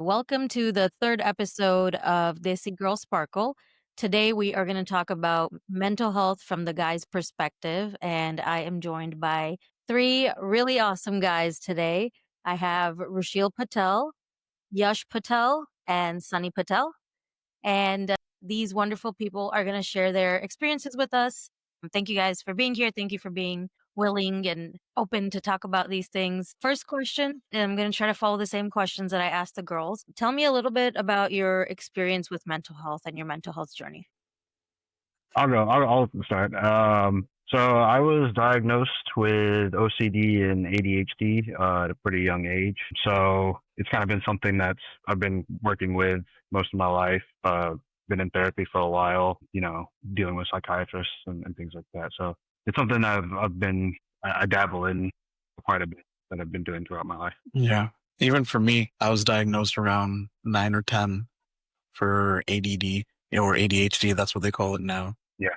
Welcome to the third episode of Desi Girl Sparkle. Today we are going to talk about mental health from the guy's perspective, and I am joined by three really awesome guys today. I have Rushil Patel, Yash Patel, and Sunny Patel. And these wonderful people are going to share their experiences with us. Thank you guys for being here. Thank you for being willing and open to talk about these things. First question, and I'm going to try to follow the same questions that I asked the girls. Tell me a little bit about your experience with mental health and your mental health journey. I'll go. I'll start. So I was diagnosed with OCD and ADHD at a pretty young age. So it's kind of been something that's I've been working with most of my life. Been in therapy for a while, dealing with psychiatrists and things like that. So it's something I dabble in quite a bit that I've been doing throughout my life. Yeah. Even for me, I was diagnosed around 9 or 10 for ADD or ADHD. That's what they call it now. Yeah.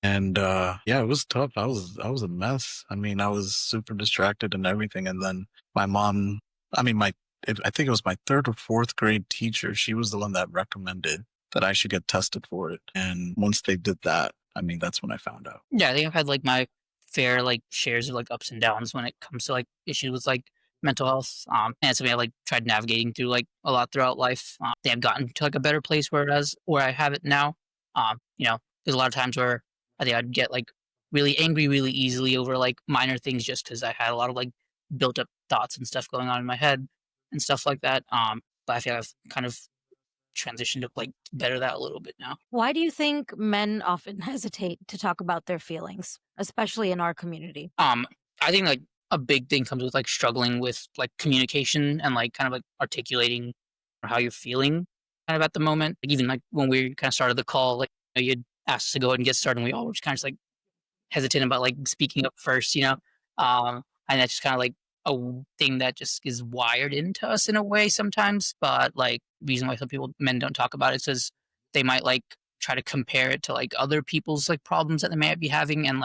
And yeah, it was tough. I was a mess. I mean, I was super distracted and everything. And then my mom, I think it was my third or fourth grade teacher. She was the one that recommended that I should get tested for it. And once they did that, that's when I found out. Yeah, I think I've had my fair shares of ups and downs when it comes to issues with mental health. And it's something I tried navigating through a lot throughout life. I think I've gotten to a better place where I have it now. There's a lot of times where I think I'd get really angry really easily over minor things just because I had a lot of built up thoughts and stuff going on in my head and stuff like that. But I feel I've kind of transitioned to better that a little bit now. Why do you think men often hesitate to talk about their feelings, especially in our community? I think a big thing comes with struggling with communication and kind of articulating how you're feeling kind of at the moment. Even when we kind of started the call, you'd asked us to go ahead and get started, and we all were just kind of hesitant about speaking up first, and that's just kind of a thing that just is wired into us in a way sometimes. But reason why men don't talk about it is because they might try to compare it to other people's problems that they might be having. And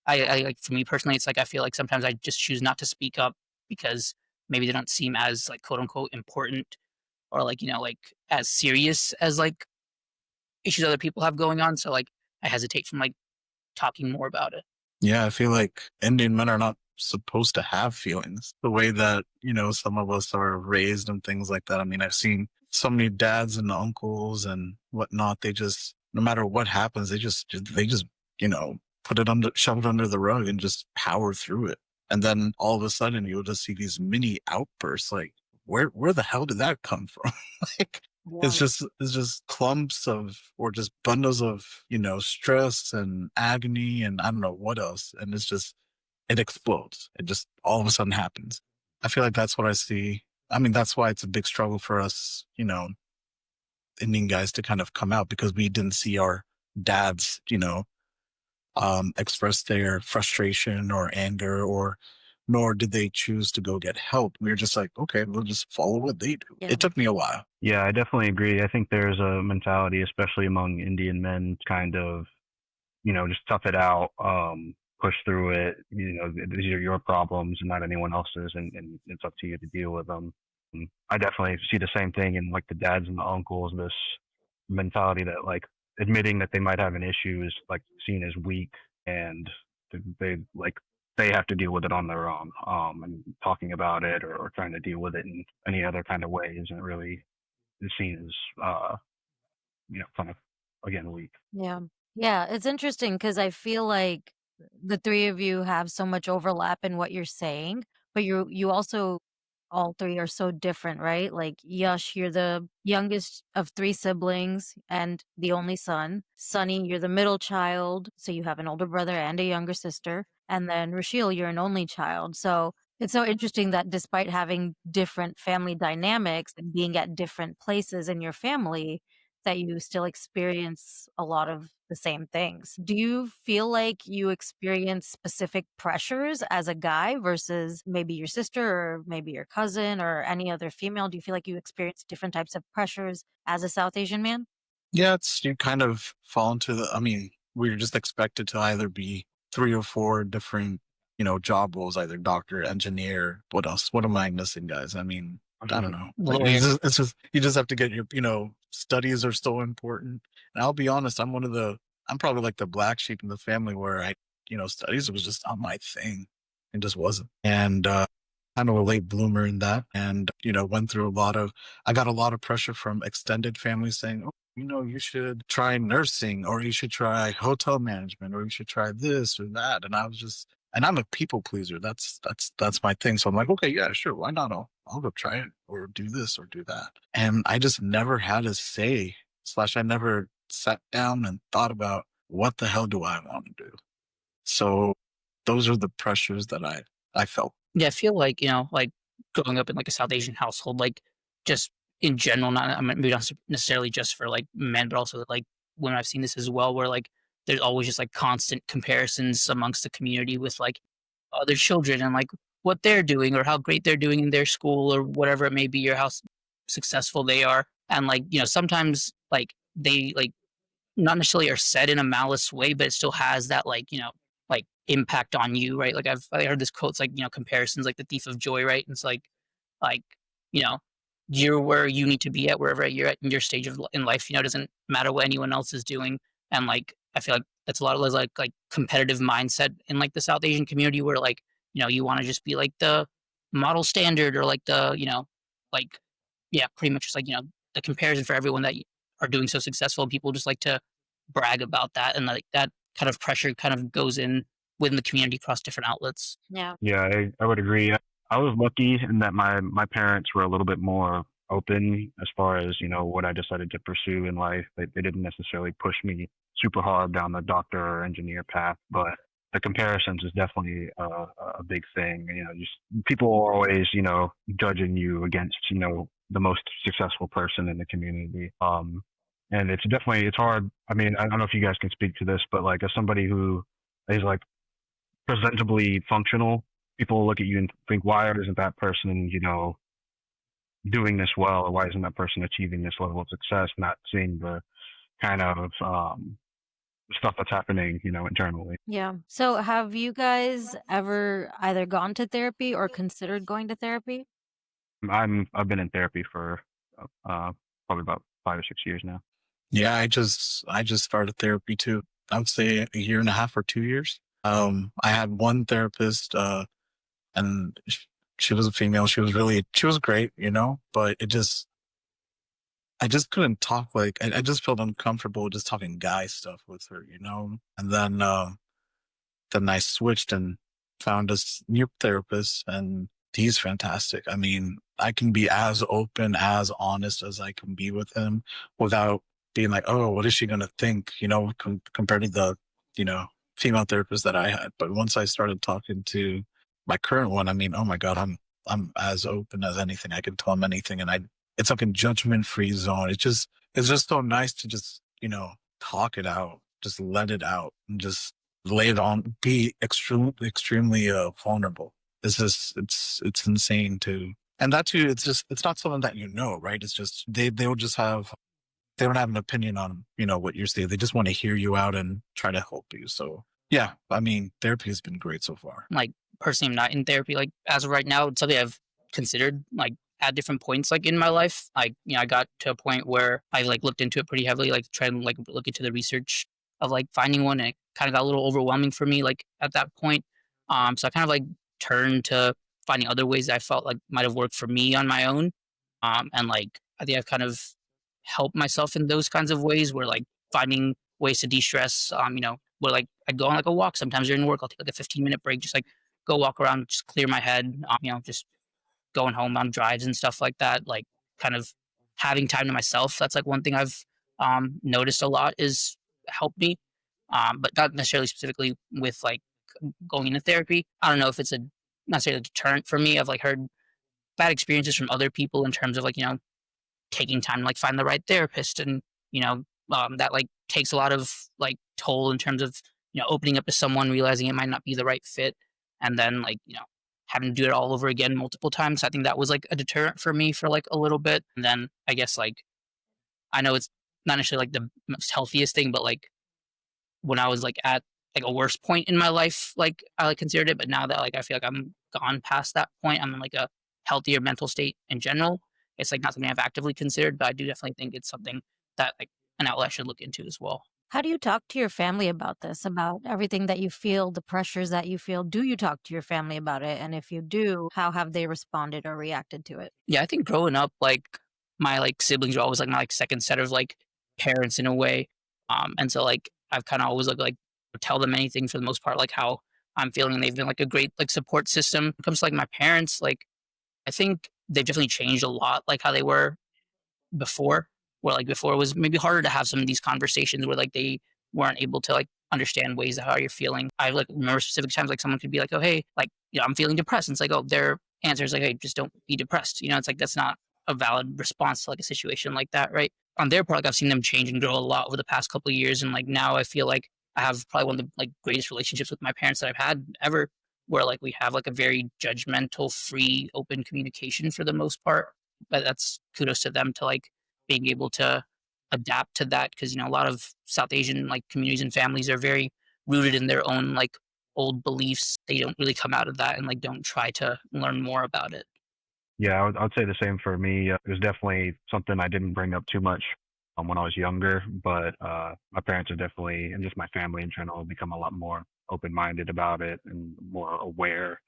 I for me personally, it's I feel sometimes I just choose not to speak up because maybe they don't seem as quote unquote important or as serious as issues other people have going on. So I hesitate from talking more about it. Yeah, I feel like Indian men are not supposed to have feelings the way that, some of us are raised and things like that. I've seen so many dads and uncles and whatnot. They just, no matter what happens, they just, shove it under the rug and just power through it. And then all of a sudden you'll just see these mini outbursts. Where the hell did that come from? It's just clumps of, or just bundles of, stress and agony and I don't know what else. And it explodes. It just all of a sudden happens. I feel like that's what I see. That's why it's a big struggle for us, Indian guys to kind of come out, because we didn't see our dads, express their frustration or anger, or nor did they choose to go get help. We were just okay, we'll just follow what they do. Yeah. It took me a while. Yeah, I definitely agree. I think there's a mentality, especially among Indian men, kind of, just tough it out, push through it. These are your problems and not anyone else's, and it's up to you to deal with them. I definitely see the same thing in the dads and the uncles, this mentality that admitting that they might have an issue is seen as weak, and they have to deal with it on their own. And talking about it or trying to deal with it in any other kind of way isn't really seen as kind of, again, weak. Yeah, it's interesting because I feel like the three of you have so much overlap in what you're saying, but you also all three are so different, right? Yash, you're the youngest of three siblings and the only son. Sunny, you're the middle child, so you have an older brother and a younger sister. And then Rushil, you're an only child. So it's so interesting that despite having different family dynamics and being at different places in your family, that you still experience a lot of the same things. Do you feel like you experience specific pressures as a guy versus maybe your sister or maybe your cousin or any other female? Do you feel like you experience different types of pressures as a South Asian man? Yeah, you kind of fall into we're just expected to either be 3 or 4 different, job roles, either doctor, engineer. What else? What am I missing, guys? I don't know. Like lawyer. it's just you just have to get your studies are so important. And I'll be honest, I'm probably like the black sheep in the family where studies was just not my thing. It just wasn't. And kind of a late bloomer in that. And went through I got a lot of pressure from extended families saying, oh, you should try nursing, or you should try hotel management, or you should try this or that. And I was just, and I'm a people pleaser. That's my thing. So I'm like, okay, yeah, sure. Why not? I'll go try it or do this or do that. And I just never had a say / I never sat down and thought about what the hell do I want to do? So those are the pressures that I felt. Yeah, I feel like, like growing up in like a South Asian household, like just in general, not I mean, maybe not necessarily just for like men, but also like women. I've seen this as well, where like there's always just like constant comparisons amongst the community with like other children and like what they're doing or how great they're doing in their school or whatever it may be, or how successful they are. And like, sometimes like they like not necessarily are said in a malice way, but it still has that like, like impact on you, right? Like I heard this quote, it's like, comparisons like the thief of joy, right? And it's like, you know, you're where you need to be at wherever you're at in your stage of in life, it doesn't matter what anyone else is doing. And like I feel like that's a lot of like competitive mindset in like the South Asian community where like, you want to just be like the model standard or like the, like yeah, pretty much just like, the comparison for everyone that are doing so successful. People just like to brag about that. And like that kind of pressure kind of goes in within the community across different outlets. Yeah. Yeah, I would agree. I was lucky in that my parents were a little bit more open as far as what I decided to pursue in life. They didn't necessarily push me super hard down the doctor or engineer path, but the comparisons is definitely a big thing. Just people are always judging you against the most successful person in the community. And it's hard. I mean, I don't know if you guys can speak to this, but like as somebody who is like presentably functional, people look at you and think, why isn't that person, doing this well, or why isn't that person achieving this level of success? Not seeing the kind of stuff that's happening, internally. Yeah. So have you guys ever either gone to therapy or considered going to therapy? I've been in therapy for probably about 5 or 6 years now. Yeah, I just started therapy too. I would say a year and a half or 2 years. I had one therapist, and she was a female. She was great, but I just couldn't talk. Like, I just felt uncomfortable just talking guy stuff with her, and then I switched and found this new therapist, and he's fantastic. I mean, I can be as open, as honest as I can be with him without being like, oh, what is she going to think, compared to the, female therapist that I had. But once I started talking to my current one, I mean, oh my God, I'm as open as anything. I can tell him anything, and it's like a judgment-free zone. It's just so nice to just, talk it out, just let it out, and just lay it on, be extremely vulnerable. It's insane too. And that too, it's not something that right? It's just they don't have an opinion on, what you're saying. They just want to hear you out and try to help you. So yeah, I mean, therapy has been great so far. Like personally, I'm not in therapy. Like as of right now, it's something I've considered like at different points like in my life. Like, I got to a point where I like looked into it pretty heavily, like trying to like look into the research of like finding one, and it kind of got a little overwhelming for me like at that point. So I kind of like turned to finding other ways that I felt like might have worked for me on my own. And like I think I've kind of helped myself in those kinds of ways where like finding ways to de-stress, where like I go on like a walk sometimes during work. I'll take like a 15-minute break, just like go walk around, just clear my head, just going home on drives and stuff like that, like kind of having time to myself. That's like one thing I've noticed a lot is helped me, but not necessarily specifically with like going into therapy. I don't know if it's a necessarily a deterrent for me. I've like heard bad experiences from other people in terms of like, taking time to like find the right therapist, and that like takes a lot of like toll in terms of opening up to someone, realizing it might not be the right fit, and then like having to do it all over again multiple times. I think that was like a deterrent for me for like a little bit. And then I guess like I know it's not necessarily like the most healthiest thing, but like when I was like at like a worse point in my life, like I like considered it, but now that like I feel like I'm gone past that point, I'm in like a healthier mental state in general. It's like not something I've actively considered, but I do definitely think it's something that like an outlet I should look into as well. How do you talk to your family about this, about everything that you feel, the pressures that you feel? Do you talk to your family about it? And if you do, how have they responded or reacted to it? Yeah, I think growing up, like my like siblings are always like my like second set of like parents in a way. And so like I've kind of always like tell them anything for the most part, like how I'm feeling. And they've been like a great like support system. When it comes to like my parents, like I think they've definitely changed a lot, like how they were before, where like before it was maybe harder to have some of these conversations where like they weren't able to like understand ways of how you're feeling. I like remember specific times like someone could be like, "Oh, hey, like I'm feeling depressed." And it's like, "Oh, their answer is like, hey, just don't be depressed." It's like that's not a valid response to like a situation like that, right? On their part, like I've seen them change and grow a lot over the past couple of years, and like now I feel like I have probably one of the like greatest relationships with my parents that I've had ever, where like we have like a very judgmental, free, open communication for the most part. But that's kudos to them to like being able to adapt to that because a lot of South Asian like communities and families are very rooted in their own like old beliefs. They don't really come out of that and like don't try to learn more about it. Yeah, I would say the same for me. It was definitely something I didn't bring up too much when I was younger, but my parents are definitely, and just my family in general, have become a lot more open-minded about it and more aware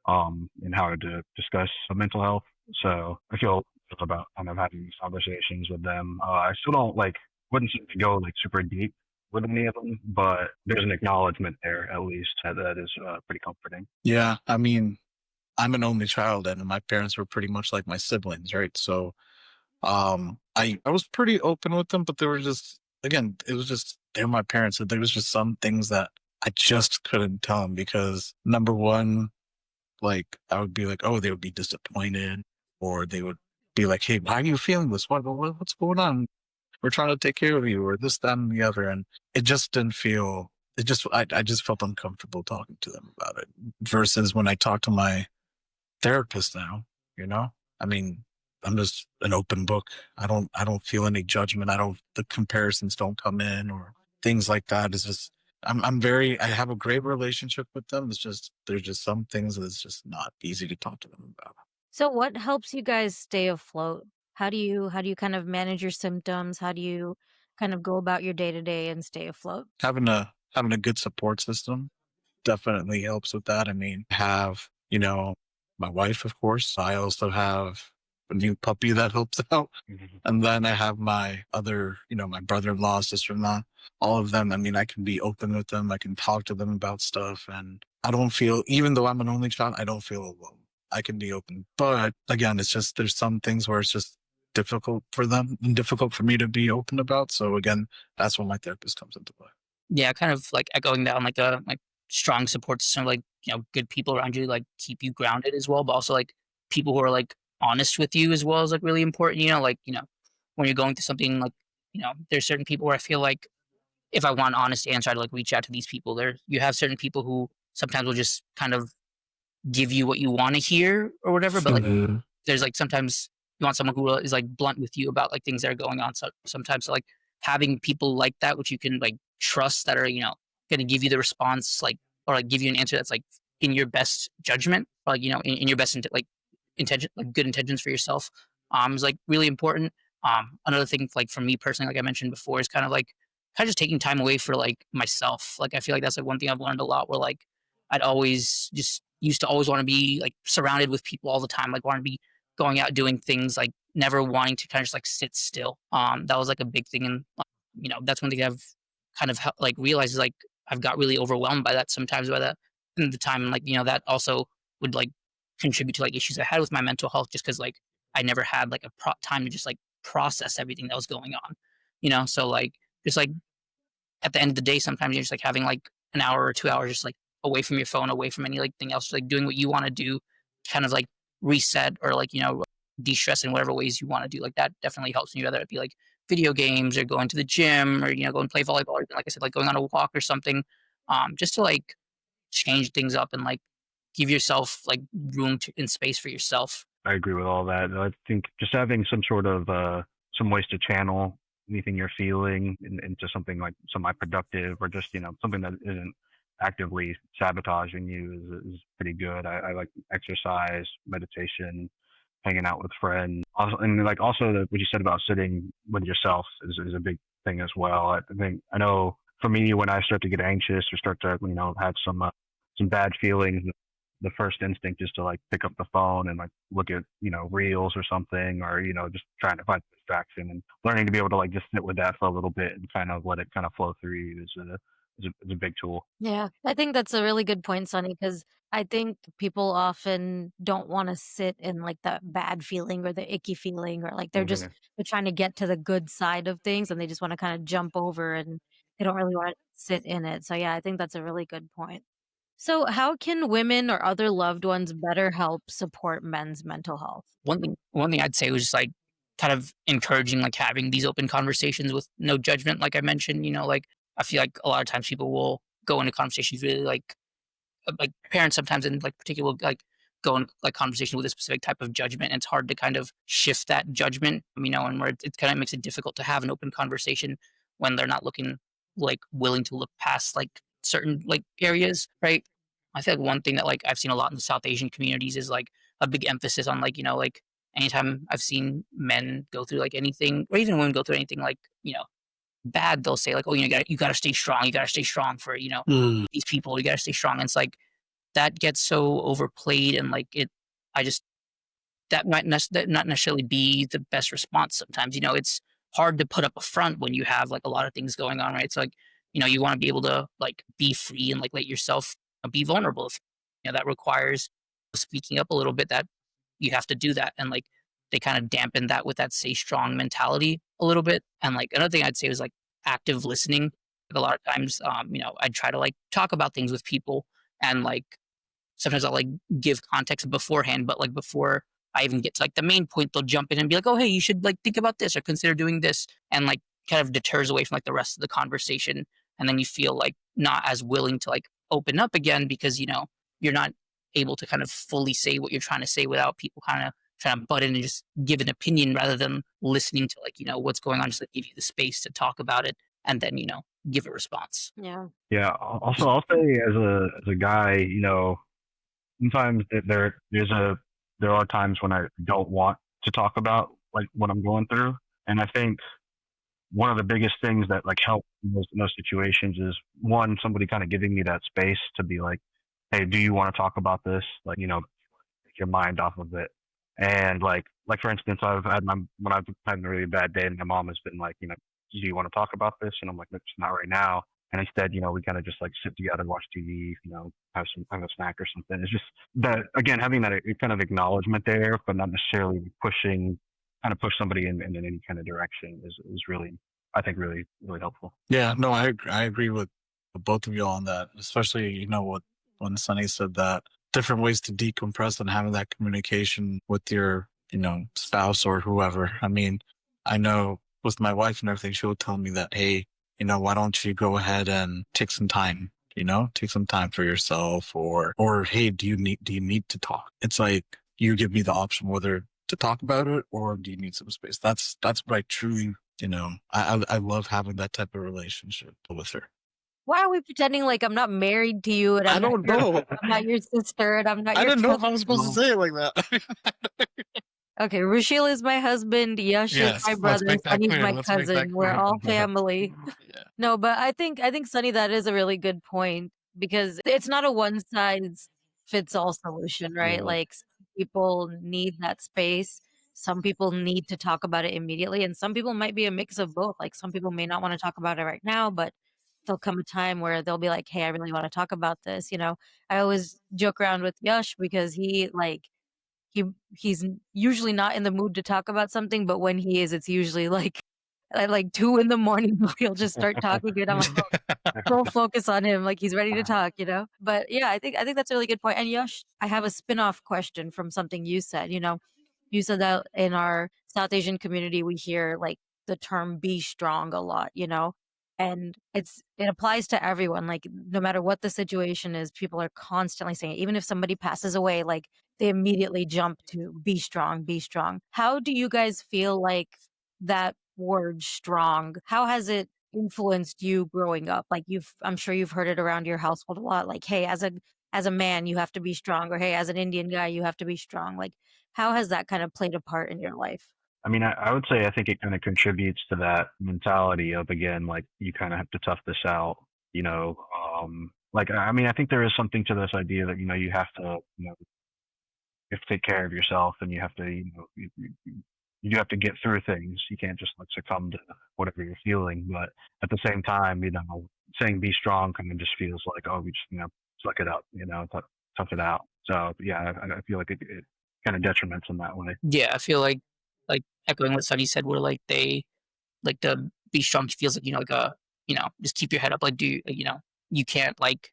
in how to discuss mental health. So I feel good about kind of having these conversations with them. I still don't like, wouldn't say to go like super deep with any of them, but there's an acknowledgement there at least that is pretty comforting. Yeah, I mean, I'm an only child, and my parents were pretty much like my siblings, right? So, I was pretty open with them, but they were just, again, it was just they're my parents, and there was just some things that I just couldn't tell them because number one, like I would be like, oh, they would be disappointed, or they would be like, hey, why are you feeling this? What's going on? We're trying to take care of you, or this, that, and the other, and it just didn't feel. It just, I just felt uncomfortable talking to them about it. Versus when I talk to my therapist now, you know, I mean, I'm just an open book. I don't feel any judgment. The comparisons don't come in or things like that. It's just, I have a great relationship with them. It's just, there's just some things that's just not easy to talk to them about. So what helps you guys stay afloat? How do you kind of manage your symptoms? How do you kind of go about your day to day and stay afloat? Having a good support system definitely helps with that. I mean, have, my wife, of course. I also have a new puppy that helps out. Mhm. And then I have my other, my brother-in-law, sister-in-law, all of them. I mean, I can be open with them. I can talk to them about stuff. And I don't feel, even though I'm an only child, I don't feel alone. I can be open. But again, it's just, there's some things where it's just difficult for them and difficult for me to be open about. So again, that's when my therapist comes into play. Yeah, kind of like echoing that on like a like strong support system, like good people around you, like keep you grounded as well, but also like people who are like honest with you as well is like really important. Like when you're going through something like there's certain people where I feel like if I want an honest answer, I'd like reach out to these people. There, you have certain people who sometimes will just kind of give you what you want to hear or whatever, but like there's like sometimes you want someone who is like blunt with you about like things that are going on. So sometimes like having people like that, which you can like trust that are, going to give you the response, like, or like give you an answer that's like in your best judgment, or like, in your best, like intention, like good intentions for yourself, is like really important. Another thing, like for me personally, like I mentioned before, is kind of just taking time away for like myself. Like I feel like that's like one thing I've learned a lot where like I'd always just used to always want to be like surrounded with people all the time, like want to be going out doing things, like never wanting to kind of just like sit still. That was like a big thing, and that's one thing I've kind of like realized is like I've got really overwhelmed by that sometimes by that in the time, and like that also would like contribute to like issues I had with my mental health, just because like I never had like a time to just like process everything that was going on, So like just like at the end of the day, sometimes you're just like having like an hour or 2 hours just like away from your phone, away from anything else, like doing what you want to do, kind of like reset or like, de-stress in whatever ways you want to do. Like that definitely helps me, whether it be like video games or going to the gym or, go and play volleyball or like I said, like going on a walk or something. Just to like change things up and like give yourself like room and space for yourself. I agree with all that. I think just having some sort of some ways to channel anything you're feeling into something like semi-productive or just something that isn't actively sabotaging you is pretty good. I like exercise, meditation, hanging out with friends. Also, and like also what you said about sitting with yourself is a big thing as well. I think I know for me when I start to get anxious or start to have some bad feelings, the first instinct is to like pick up the phone and like look at reels or something, or just trying to find distraction, and learning to be able to like just sit with that for a little bit and kind of let it kind of flow through you is a big tool. Yeah, I think that's a really good point, Sonny, because I think people often don't want to sit in like that bad feeling or the icky feeling, or like Hmm. they're trying to get to the good side of things and they just want to kind of jump over and they don't really want to sit in it. So yeah, I think that's a really good point. So how can women or other loved ones better help support men's mental health? One thing I'd say was just like kind of encouraging like having these open conversations with no judgment, like I mentioned, like I feel like a lot of times people will go into conversations really like parents sometimes in like particular like go in like conversation with a specific type of judgment, and it's hard to kind of shift that judgment, and where it kind of makes it difficult to have an open conversation when they're not looking like willing to look past like certain like areas, right? I feel like one thing that like I've seen a lot in the South Asian communities is like a big emphasis on like like anytime I've seen men go through like anything, or even women go through anything like bad, they'll say like, oh, you gotta stay strong, you gotta stay strong for Mm. these people, you gotta stay strong. And it's like that gets so overplayed, and like I just that not necessarily be the best response sometimes. It's hard to put up a front when you have like a lot of things going on, right? So like, you want to be able to like be free and like let yourself be vulnerable. That requires speaking up a little bit. That you have to do that, and like they kind of dampen that with that stay strong mentality a little bit. And like another thing I'd say is like active listening. Like a lot of times, I'd try to like talk about things with people, and like sometimes I'll like give context beforehand, but like before I even get to like the main point, they'll jump in and be like, "Oh, hey, you should like think about this or consider doing this," and like kind of deters away from like the rest of the conversation. And then you feel like not as willing to like open up again because you're not able to kind of fully say what you're trying to say without people kind of trying to butt in and just give an opinion rather than listening to like what's going on, just like give you the space to talk about it and then give a response. Yeah. Yeah. Also, I'll say as a guy, sometimes there are times when I don't want to talk about like what I'm going through, and I think one of the biggest things that like help in those situations is one, somebody kind of giving me that space to be like, hey, do you want to talk about this? Like, take your mind off of it. And like for instance, when I've had a really bad day, and my mom has been like, do you want to talk about this? And I'm like, it's not right now. And instead, we kind of just like sit together, watch TV, have a snack or something. It's just that again, having that kind of acknowledgement there, but not necessarily kind of push somebody in any kind of direction is really, I think, really, really helpful. Yeah, no, I agree with both of you on that, especially, what when Sunny said that different ways to decompress and having that communication with your, spouse or whoever. I mean, I know with my wife and everything, she'll tell me that, hey, why don't you go ahead and take some time, take some time for yourself, or hey, do you need to talk? It's like you give me the option whether to talk about it or do you need some space. That's what I truly, I love having that type of relationship with her. Why are we pretending like I'm not married to you and I don't know. I'm not your sister and I'm not I your didn't know if cousin? I was supposed to say it like that. Okay, Rushil is my husband, Yash is my Yes, let's brother, make that Sunny's clear. my Let's make that cousin. We're clear. all family. Yeah. No, but I think Sunny, that is a really good point because it's not a one size fits all solution, right? Yeah. Like some people need that space. Some people need to talk about it immediately, and some people might be a mix of both. Like some people may not want to talk about it right now, but there'll come a time where they'll be like, "Hey, I really want to talk about this." I always joke around with Yash because he he's usually not in the mood to talk about something, but when he is, it's usually like at like 2 in the morning, he'll just start talking and I'm like, "Oh, full focus on him, like he's ready to talk?" But yeah, I think that's a really good point. And Yash, I have a spin-off question from something you said. You said that in our South Asian community, we hear like the term be strong a lot. And it applies to everyone. Like no matter what the situation is, people are constantly saying it. Even if somebody passes away, like they immediately jump to be strong, be strong. How do you guys feel like that word strong? How has it influenced you growing up? Like I'm sure you've heard it around your household a lot. Like, hey, as a as a man, you have to be strong, or hey, as an Indian guy, you have to be strong. Like, how has that kind of played a part in your life? I mean, I would say I think it kind of contributes to that mentality of, again, like, you kind of have to tough this out, you know. Like, I mean, I think there is something to this idea that, you have to, you have to take care of yourself, and you have to, you do have to get through things. You can't just like succumb to whatever you're feeling. But at the same time, saying be strong kind of just feels like, oh, we just, suck it up, tough it out. So yeah, I feel like it kind of detriments in that way. Yeah, I feel like echoing what Sunny said, where like they like the be strong feels like like a just keep your head up, like you can't like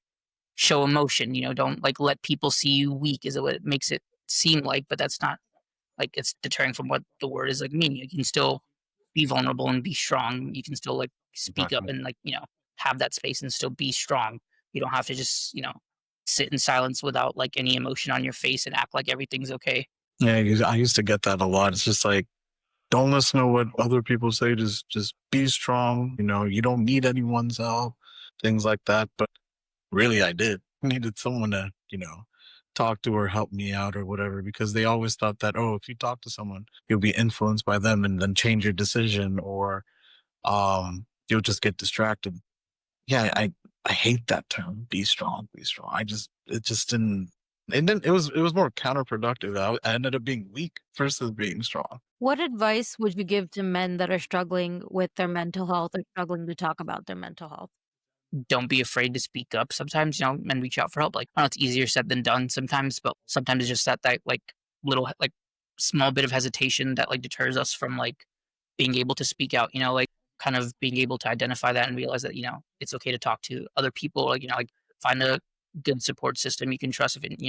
show emotion, don't like let people see you weak is what it makes it seem like, but that's not like it's deterring from what the word is like meaning. You can still be vulnerable and be strong. You can still like speak up Exactly. and like have that space and still be strong. You don't have to just sit in silence without like any emotion on your face and act like everything's okay. Yeah, I used to get that a lot. It's just like, don't listen to what other people say. Just be strong. You don't need anyone's help, things like that. But really, I did. I needed someone to, talk to or help me out or whatever, because they always thought that, oh, if you talk to someone, you'll be influenced by them and then change your decision, or you'll just get distracted. Yeah, I hate that term. Be strong, be strong. It just didn't. It was more counterproductive. I ended up being weak versus being strong. What advice would you give to men that are struggling with their mental health or struggling to talk about their mental health? Don't be afraid to speak up. Sometimes, men reach out for help. Like, I know it's easier said than done sometimes, but sometimes it's just that like little like small bit of hesitation that like deters us from like being able to speak out, like kind of being able to identify that and realize that, it's okay to talk to other people, like, like find a good support system you can trust if it,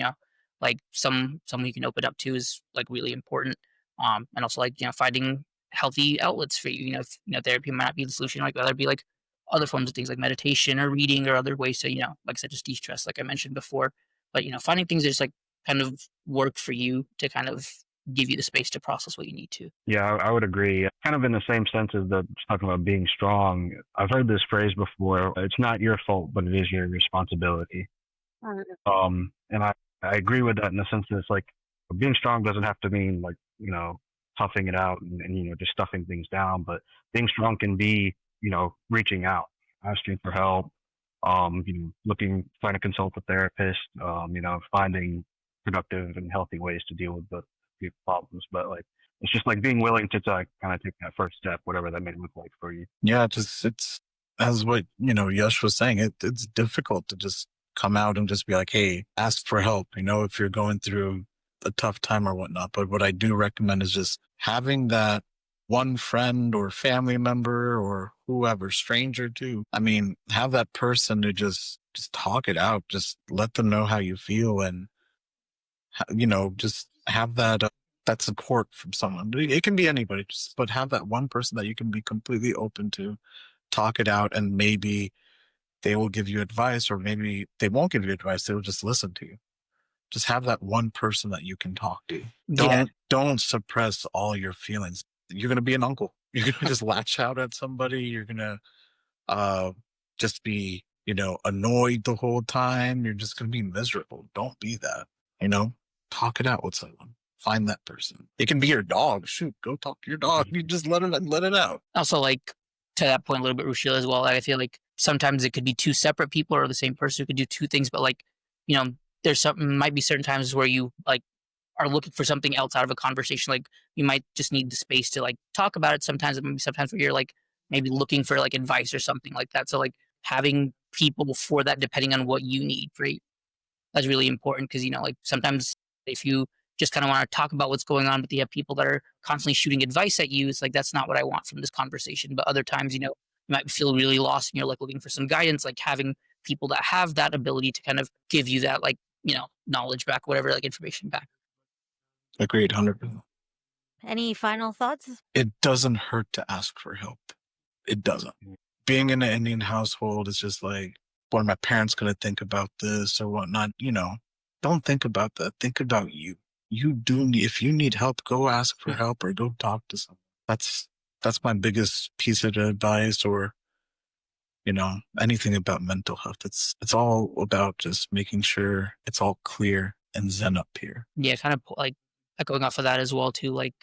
like someone you can open up to is like really important. And also like, finding healthy outlets for you, if, therapy might not be the solution, like whether it be like other forms of things like meditation or reading or other ways to, like I said, just de-stress, like I mentioned before. But, finding things that just like kind of work for you to kind of give you the space to process what you need to. Yeah, I would agree. Kind of in the same sense as just talking about being strong. I've heard this phrase before. It's not your fault, but it is your responsibility. And I agree with that in the sense that it's like, being strong doesn't have to mean like, toughing it out and just stuffing things down. But being strong can be, reaching out, asking for help, trying to consult a therapist, finding productive and healthy ways to deal with the problems. But like, it's just like being willing to kind of take that first step, whatever that may look like for you. Yeah, it's as what Yash was saying. It's difficult to just come out and just be like, hey, ask for help. If you're going through a tough time or whatnot. But what I do recommend is just having that one friend or family member or whoever, stranger too. I mean, have that person to just talk it out. Just let them know how you feel, and just have that support from someone. It can be anybody, but have that one person that you can be completely open to, talk it out, and maybe they will give you advice, or maybe they won't give you advice. They will just listen to you. Just have that one person that you can talk to. Yeah. Don't suppress all your feelings. You're gonna be an uncle. You're gonna just lash out at somebody. You're gonna just be annoyed the whole time. You're just gonna be miserable. Don't be that. Talk it out with someone. Find that person. It can be your dog. Shoot, go talk to your dog. You just let it out. Also, like to that point, a little bit, Rushil, as well. I feel like sometimes it could be two separate people or the same person who could do two things, but like, there's might be certain times where you like are looking for something else out of a conversation. Like you might just need the space to like talk about it. Sometimes it might be sometimes where you're like maybe looking for like advice or something like that. So like having people for that, depending on what you need, right? That's really important because like sometimes if you just kind of want to talk about what's going on, but you have people that are constantly shooting advice at you, it's like that's not what I want from this conversation. But other times, you might feel really lost and you're like looking for some guidance, like having people that have that ability to kind of give you that like, knowledge back, whatever, like information back. Agreed, 100%. Any final thoughts? It doesn't hurt to ask for help. It doesn't. Being in an Indian household is just like, what are my parents going to think about this or whatnot? Don't think about that. Think about you. If you need help, go ask for help or go talk to someone. That's my biggest piece of advice, or, anything about mental health. It's all about just making sure it's all clear and zen up here. Yeah, kind of like echoing off of that as well too. Like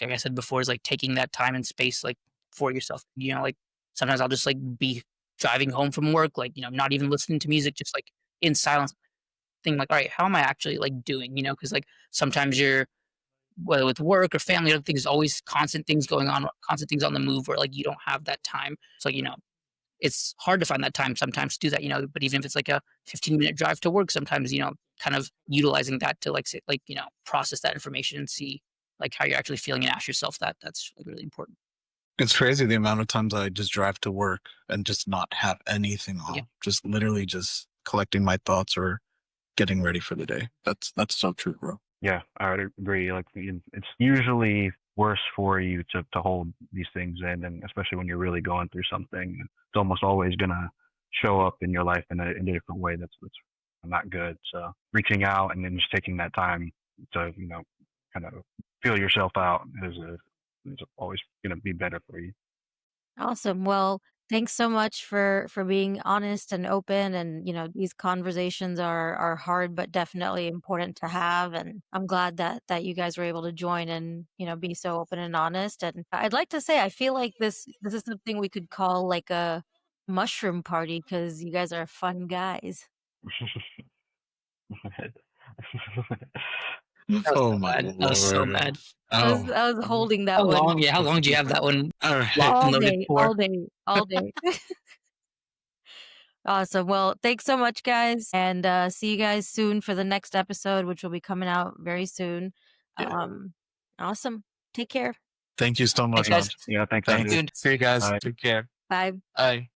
I said before, is like taking that time and space like for yourself. Like sometimes I'll just like be driving home from work, like not even listening to music, just like in silence, thinking like, all right, how am I actually like doing? Because like sometimes you're whether with work or family, other things, always constant things going on, constant things on the move, where like you don't have that time. So it's hard to find that time sometimes to do that, but even if it's like a 15-minute drive to work, sometimes, kind of utilizing that to like, say, like, process that information and see like how you're actually feeling and ask yourself that's like really important. It's crazy the amount of times I just drive to work and just not have anything on. Yeah. Just literally just collecting my thoughts or getting ready for the day. That's so true, bro. Yeah, I would agree. Like it's usually worse for you to hold these things in, and especially when you're really going through something, it's almost always gonna show up in your life in a different way. That's not good. So reaching out and then just taking that time to kind of feel yourself out is always gonna be better for you. Awesome. Well, thanks so much for being honest and open, and these conversations are hard but definitely important to have, and I'm glad that you guys were able to join and be so open and honest. And I'd like to say I feel like this is something we could call like a mushroom party because you guys are fun guys. That was Oh so my bad. That was so lord. bad. Oh. I was holding How that one long? Yeah, how long do you have that one All right. locked and all loaded day, for? all day, all day. Awesome. Well, thanks so much, guys. And see you guys soon for the next episode, which will be coming out very soon. Yeah. Awesome. Take care. Thank you so Thanks, much, man. guys. Yeah, thanks, Thanks. Andrew. Soon. See you guys. Bye. Take care. Bye. Bye.